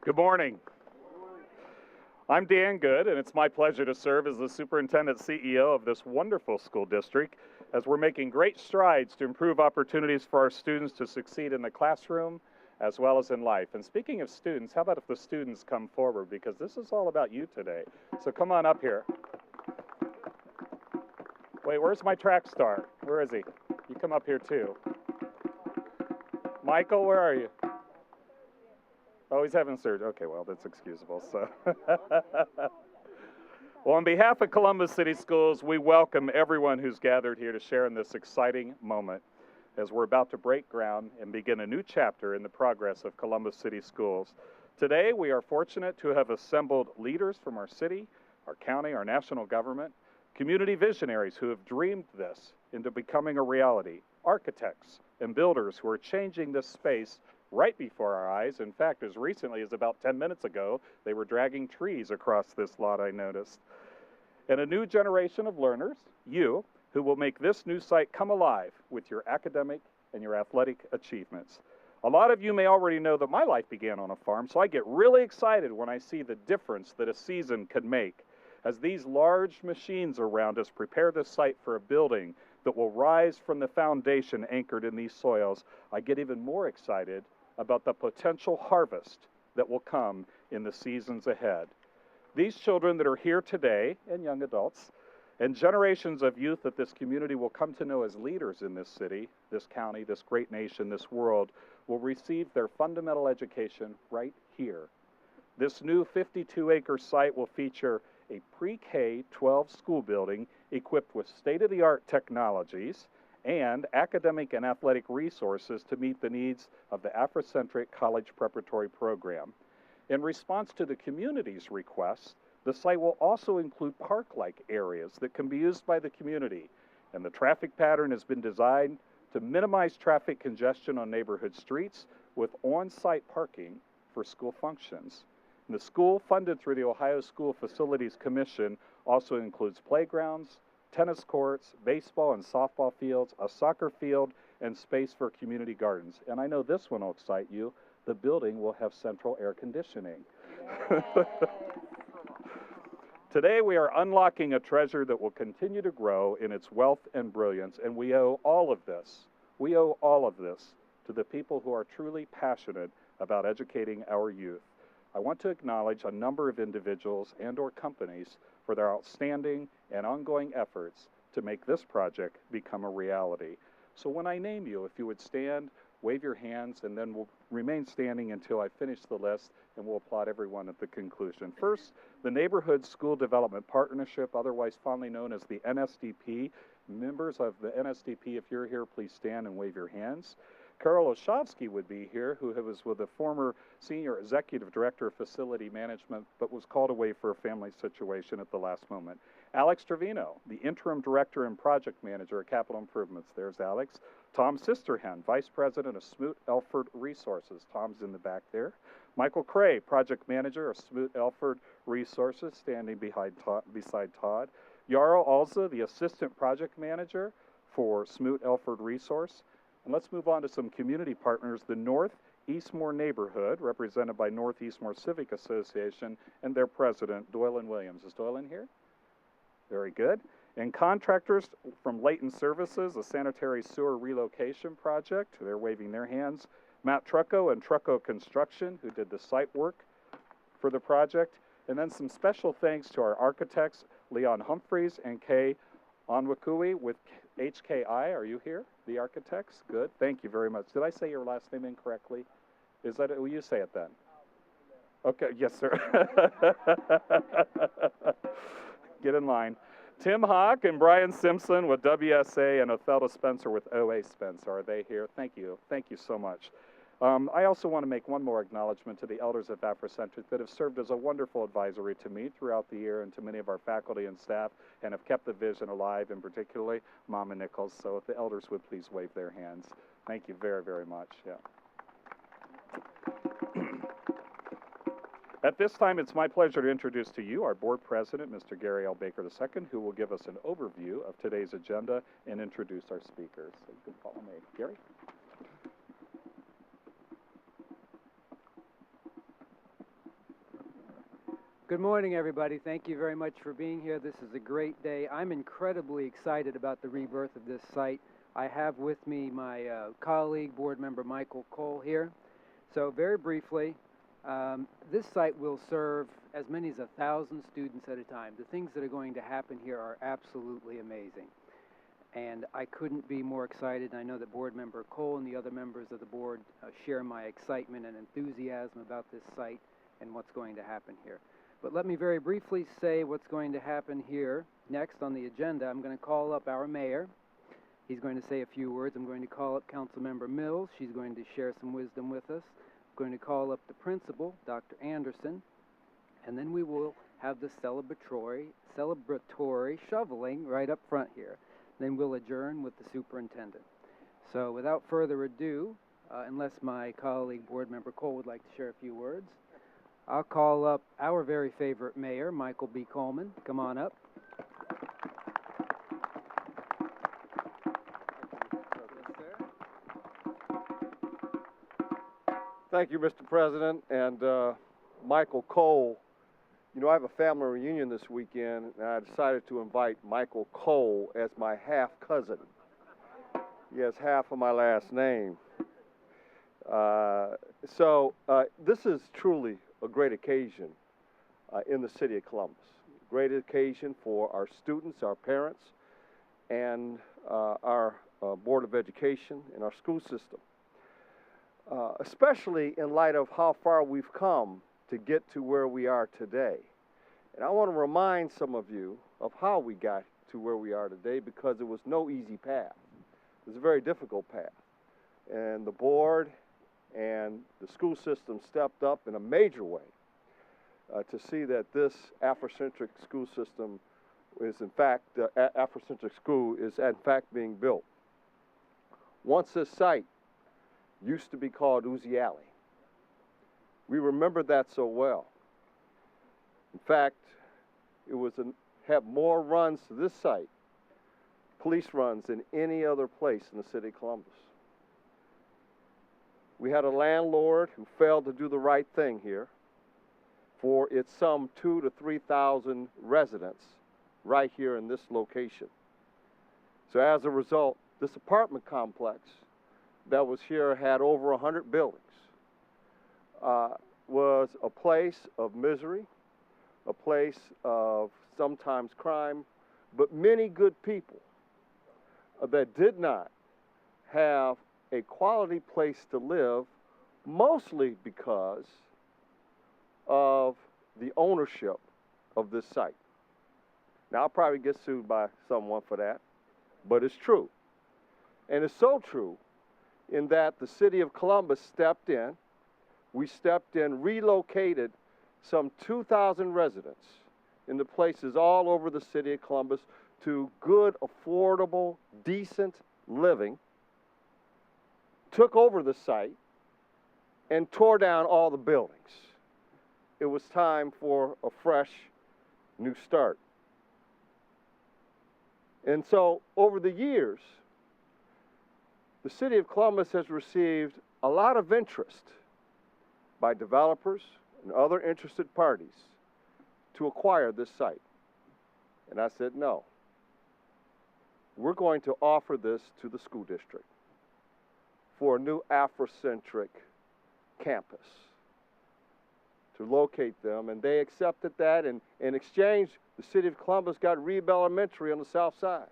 Good morning. I'm Dan Good, and it's my pleasure to serve as the Superintendent CEO of this wonderful school district as we're making great strides to improve opportunities for our students to succeed in the classroom as well as in life. And speaking of students, how about if the students come forward, because this is all about you today. So come on up here. Wait, where's my track star? Where is he? You come up here too. Michael, where are you? Oh, he's having surgery. Okay, well, that's excusable. So, well, on behalf of Columbus City Schools, we welcome everyone who's gathered here to share in this exciting moment as we're about to break ground and begin a new chapter in the progress of Columbus City Schools. Today, we are fortunate to have assembled leaders from our city, our county, our national government, community visionaries who have dreamed this into becoming a reality, architects and builders who are changing this space right before our eyes. In fact, as recently as about 10 minutes ago, they were dragging trees across this lot, I noticed. And a new generation of learners, you, who will make this new site come alive with your academic and your athletic achievements. A lot of you may already know that my life began on a farm, so I get really excited when I see the difference that a season can make. As these large machines around us prepare this site for a building that will rise from the foundation anchored in these soils, I get even more excited about the potential harvest that will come in the seasons ahead. These children that are here today, and young adults, and generations of youth that this community will come to know as leaders in this city, this county, this great nation, this world, will receive their fundamental education right here. This new 52-acre site will feature a pre-K-12 school building equipped with state-of-the-art technologies and academic and athletic resources to meet the needs of the Africentric College Preparatory Program. In response to the community's requests, the site will also include park-like areas that can be used by the community, and the traffic pattern has been designed to minimize traffic congestion on neighborhood streets with on-site parking for school functions. And the school, funded through the Ohio School Facilities Commission, also includes playgrounds, tennis courts, baseball and softball fields, a soccer field, and space for community gardens. And I know this one will excite you. The building will have central air conditioning. Yes. Today we are unlocking a treasure that will continue to grow in its wealth and brilliance, and we owe all of this to the people who are truly passionate about educating our youth. I want to acknowledge a number of individuals and/or companies for their outstanding and ongoing efforts to make this project become a reality. So when I name you, if you would stand, wave your hands, and then we'll remain standing until I finish the list, and we'll applaud everyone at the conclusion. First, the Neighborhood School Development Partnership, otherwise fondly known as the NSDP. Members of the NSDP, if you're here, please stand and wave your hands. Carol Oshovsky would be here, who was with the former Senior Executive Director of Facility Management, but was called away for a family situation at the last moment. Alex Trevino, the Interim Director and Project Manager at Capital Improvements. There's Alex. Tom Sisterhan, Vice President of Smoot-Elford Resources. Tom's in the back there. Michael Cray, Project Manager of Smoot-Elford Resources, standing beside Todd. Yarrow Alza, the Assistant Project Manager for Smoot-Elford Resource. And let's move on to some community partners. The North Eastmore Neighborhood, represented by North Eastmore Civic Association, and their president, Doylan Williams. Is Doylan here? Very good. And contractors from Layton Services, a sanitary sewer relocation project. They're waving their hands. Matt Trucco and Trucco Construction, who did the site work for the project. And then some special thanks to our architects, Leon Humphreys and Kay Onwakui with HKI. Are you here? The architects? Good. Thank you very much. Did I say your last name incorrectly? Is that it? Will you say it then? Okay. Yes, sir. Get in line. Tim Hawk and Brian Simpson with WSA and Othello Spencer with OA Spencer. Are they here? Thank you. Thank you so much. I also want to make one more acknowledgement to the elders of Africentric that have served as a wonderful advisory to me throughout the year and to many of our faculty and staff and have kept the vision alive, and particularly Mama Nichols. So if the elders would please wave their hands. Thank you very, very much. Yeah. At this time, it's my pleasure to introduce to you our board president, Mr. Gary L. Baker II, who will give us an overview of today's agenda and introduce our speakers. So you can follow me. Gary? Good morning, everybody. Thank you very much for being here. This is a great day. I'm incredibly excited about the rebirth of this site. I have with me my colleague, board member Michael Cole here. So very briefly, this site will serve as many as 1,000 students at a time. The things that are going to happen here are absolutely amazing. And I couldn't be more excited. I know that board member Cole and the other members of the board share my excitement and enthusiasm about this site and what's going to happen here. But let me very briefly say what's going to happen here. Next on the agenda, I'm going to call up our mayor. He's going to say a few words. I'm going to call up Councilmember Mills. She's going to share some wisdom with us. I'm going to call up the principal, Dr. Anderson. And then we will have the celebratory shoveling right up front here. Then we'll adjourn with the superintendent. So without further ado, unless my colleague, board member Cole, would like to share a few words, I'll call up our very favorite mayor, Michael B. Coleman. Come on up. Thank you, Mr. President. And Michael Cole, you know, I have a family reunion this weekend, and I decided to invite Michael Cole as my half-cousin. He has half of my last name. This is truly a great occasion in the city of Columbus. Great occasion for our students, our parents, and our Board of Education and our school system. Especially in light of how far we've come to get to where we are today. And I want to remind some of you of how we got to where we are today, because it was no easy path. It was a very difficult path. And the board and the school system stepped up in a major way to see that this Africentric school system is in fact, Africentric school is in fact being built. Once this site used to be called Uzi Alley. We remember that so well. In fact, it was had more runs to this site, police runs, than any other place in the city of Columbus. We had a landlord who failed to do the right thing here for its some 2,000 to 3,000 residents right here in this location. So as a result, this apartment complex that was here had over 100 buildings, was a place of misery, a place of sometimes crime, but many good people that did not have a quality place to live, mostly because of the ownership of this site. Now, I'll probably get sued by someone for that, but it's true. And it's so true in that the city of Columbus stepped in. We stepped in, relocated some 2,000 residents into places all over the city of Columbus to good, affordable, decent living, took over the site, and tore down all the buildings. It was time for a fresh new start. And so over the years, the city of Columbus has received a lot of interest by developers and other interested parties to acquire this site. And I said, no. We're going to offer this to the school district for a new Africentric campus to locate them. And they accepted that, and in exchange, the city of Columbus got Reeb Elementary on the south side.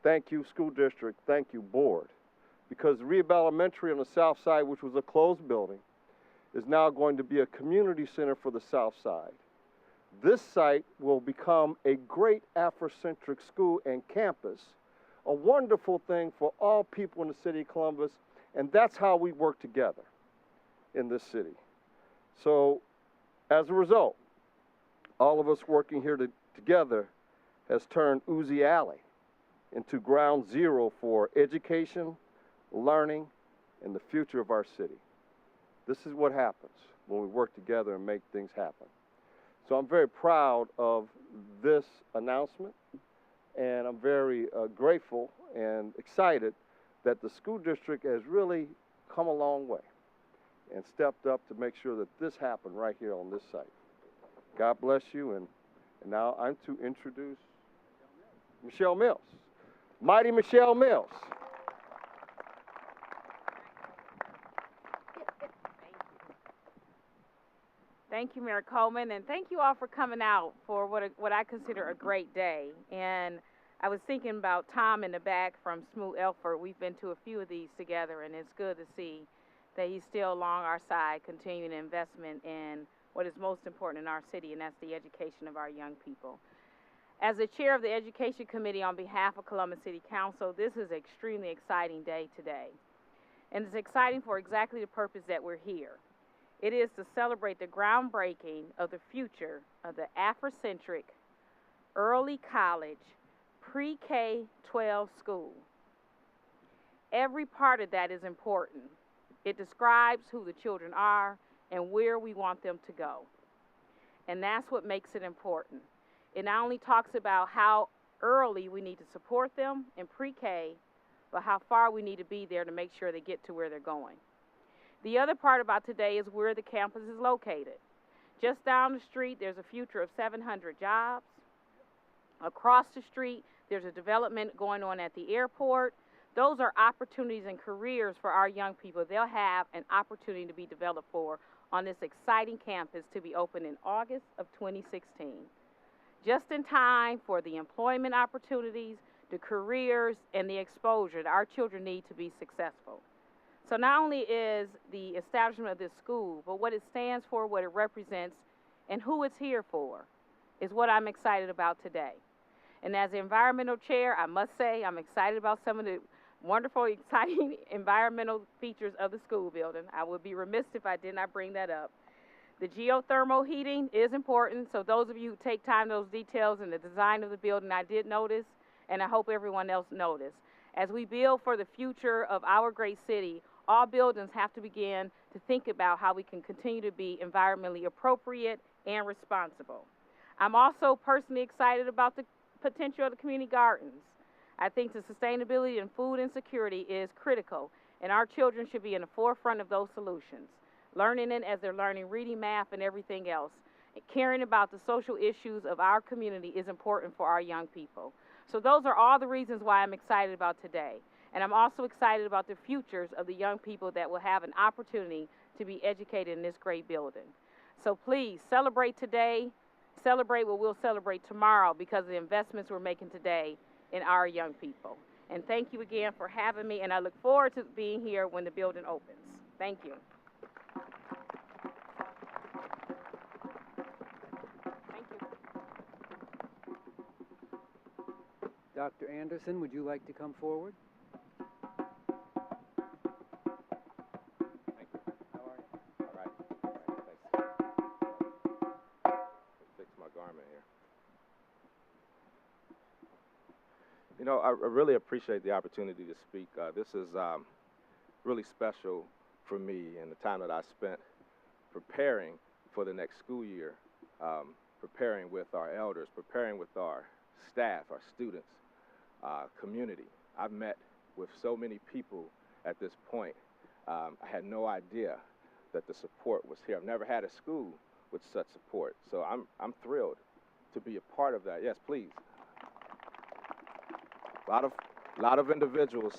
Thank you, school district. Thank you, board. Because Reeb Elementary on the south side, which was a closed building, is now going to be a community center for the south side. This site will become a great Africentric school and campus, a wonderful thing for all people in the city of Columbus, and that's how we work together in this city. So, as a result, all of us working here together has turned Uzi Alley into ground zero for education, learning, and the future of our city. This is what happens when we work together and make things happen. So I'm very proud of this announcement, and I'm very grateful and excited that the school district has really come a long way and stepped up to make sure that this happened right here on this site. God bless you. And now I'm to introduce Michelle Mills. Mighty Michelle Mills. Thank you, Mayor Coleman, and thank you all for coming out for what I consider a great day. And I was thinking about Tom in the back from Smoot Elford. We've been to a few of these together, and it's good to see that he's still along our side, continuing investment in what is most important in our city, and that's the education of our young people. As the chair of the Education Committee on behalf of Columbus City Council, this is an extremely exciting day today. And it's exciting for exactly the purpose that we're here. It is to celebrate the groundbreaking of the future of the Africentric early college pre-K-12 school. Every part of that is important. It describes who the children are and where we want them to go. And that's what makes it important. It not only talks about how early we need to support them in pre-K, but how far we need to be there to make sure they get to where they're going. The other part about today is where the campus is located. Just down the street, there's a future of 700 jobs. Across the street, there's a development going on at the airport. Those are opportunities and careers for our young people. They'll have an opportunity to be developed for on this exciting campus to be open in August of 2016. Just in time for the employment opportunities, the careers, and the exposure that our children need to be successful. So not only is the establishment of this school, but what it stands for, what it represents, and who it's here for is what I'm excited about today. And as the environmental chair, I must say I'm excited about some of the wonderful, exciting environmental features of the school building. I would be remiss if I did not bring that up. The geothermal heating is important, so those of you who take time those details in the design of the building, I did notice, and I hope everyone else noticed. As we build for the future of our great city, all buildings have to begin to think about how we can continue to be environmentally appropriate and responsible. I'm also personally excited about the potential of the community gardens. I think the sustainability and food insecurity is critical, and our children should be in the forefront of those solutions. Learning it as they're learning reading, math, and everything else. Caring about the social issues of our community is important for our young people. So those are all the reasons why I'm excited about today. And I'm also excited about the futures of the young people that will have an opportunity to be educated in this great building. So please celebrate today, celebrate what we'll celebrate tomorrow because of the investments we're making today in our young people. And thank you again for having me, and I look forward to being here when the building opens. Thank you. Thank you. Dr. Anderson, would you like to come forward? You know, I really appreciate the opportunity to speak. This is really special for me and the time that I spent preparing for the next school year, preparing with our elders, preparing with our staff, our students, community. I've met with so many people at this point. I had no idea that the support was here. I've never had a school with such support, so I'm thrilled to be a part of that. Yes, please. A lot of individuals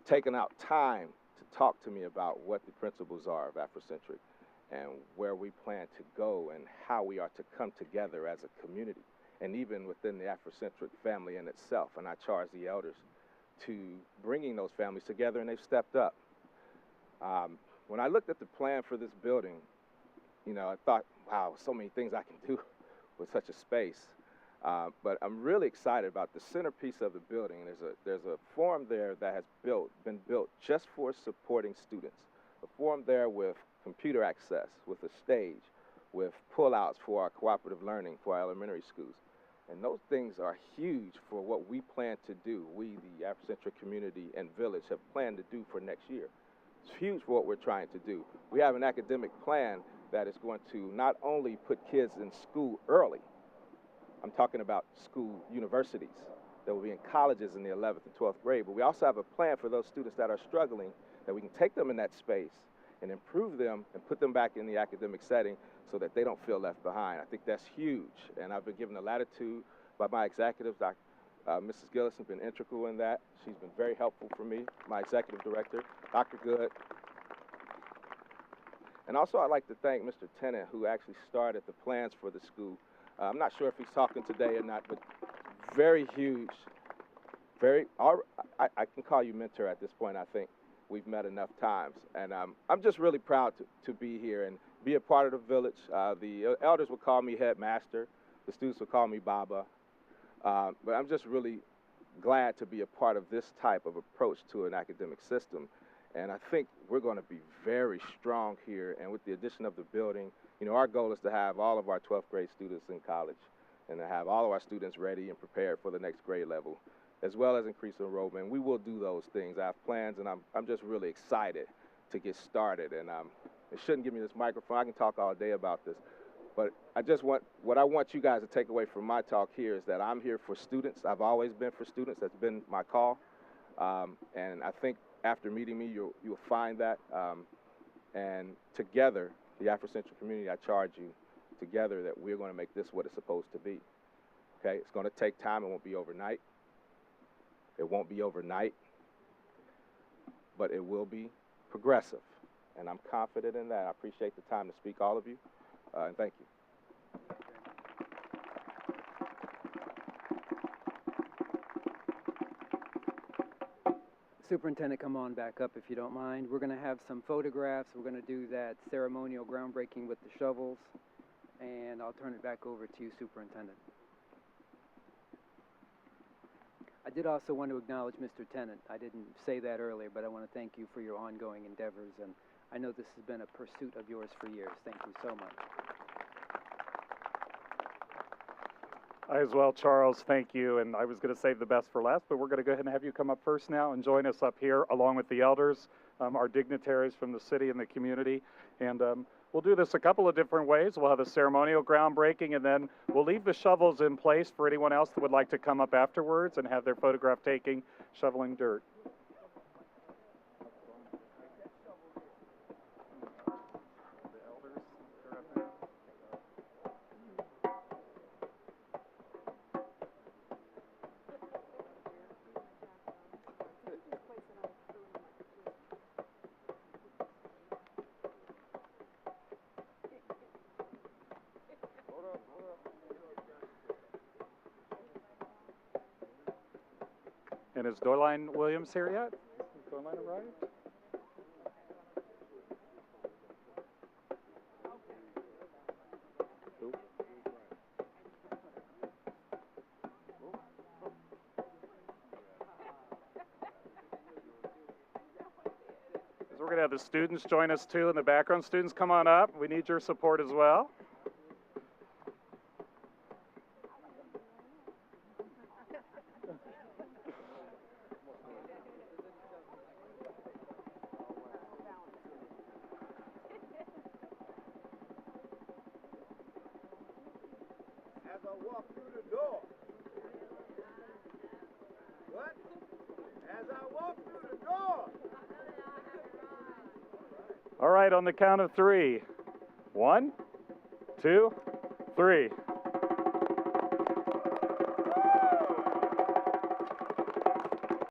taking out time to talk to me about what the principles are of Africentric and where we plan to go and how we are to come together as a community and even within the Africentric family in itself. And I charge the elders to bringing those families together, and they've stepped up. When I looked at the plan for this building, you know, I thought, wow, so many things I can do with such a space. But I'm really excited about the centerpiece of the building. There's a forum there that has been built just for supporting students. A forum there with computer access, with a stage, with pullouts for our cooperative learning for our elementary schools. And those things are huge for what we plan to do. We, the Africentric community and village, have planned to do for next year. It's huge for what we're trying to do. We have an academic plan that is going to not only put kids in school early, I'm talking about school universities that will be in colleges in the 11th and 12th grade, but we also have a plan for those students that are struggling, that we can take them in that space and improve them and put them back in the academic setting so that they don't feel left behind. I think that's huge, and I've been given the latitude by my executives. Mrs. Gillis has been integral in that. She's been very helpful for me, my executive director, Dr. Good. And also I'd like to thank Mr. Tennant, who actually started the plans for the school. I'm not sure if he's talking today or not, but very huge, I can call you mentor at this point. I think we've met enough times. And I'm just really proud to be here and be a part of the village. The elders will call me headmaster. The students will call me Baba. But I'm just really glad to be a part of this type of approach to an academic system. And I think we're going to be very strong here. And with the addition of the building, you know, our goal is to have all of our 12th grade students in college and to have all of our students ready and prepared for the next grade level, as well as increase enrollment. We will do those things. I have plans, and I'm just really excited to get started. And it shouldn't give me this microphone. I can talk all day about this. But what I want you guys to take away from my talk here is that I'm here for students. I've always been for students. That's been my call. And I think after meeting me, you'll find that. And together, the Africentric community, I charge you, together that we're going to make this what it's supposed to be. Okay? It's going to take time. It won't be overnight. It won't be overnight. But it will be progressive. And I'm confident in that. I appreciate the time to speak, all of you. And thank you. Superintendent, come on back up if you don't mind. We're going to have some photographs. We're going to do that ceremonial groundbreaking with the shovels, and I'll turn it back over to you, Superintendent. I did also want to acknowledge Mr. Tennant. I didn't say that earlier, but I want to thank you for your ongoing endeavors, and I know this has been a pursuit of yours for years. Thank you so much. I as well, Charles, thank you. And I was going to save the best for last, but we're going to go ahead and have you come up first now and join us up here along with the elders, our dignitaries from the city and the community. And we'll do this a couple of different ways. We'll have a ceremonial groundbreaking, and then we'll leave the shovels in place for anyone else that would like to come up afterwards and have their photograph taking, shoveling dirt. And is Dorline Williams here yet? Has Dorline arrived? We're going to have the students join us too in the background. Students, come on up. We need your support as well. As I walk through the door. What? As I walk through the door. All right, on the count of 3. 1, 2, 3.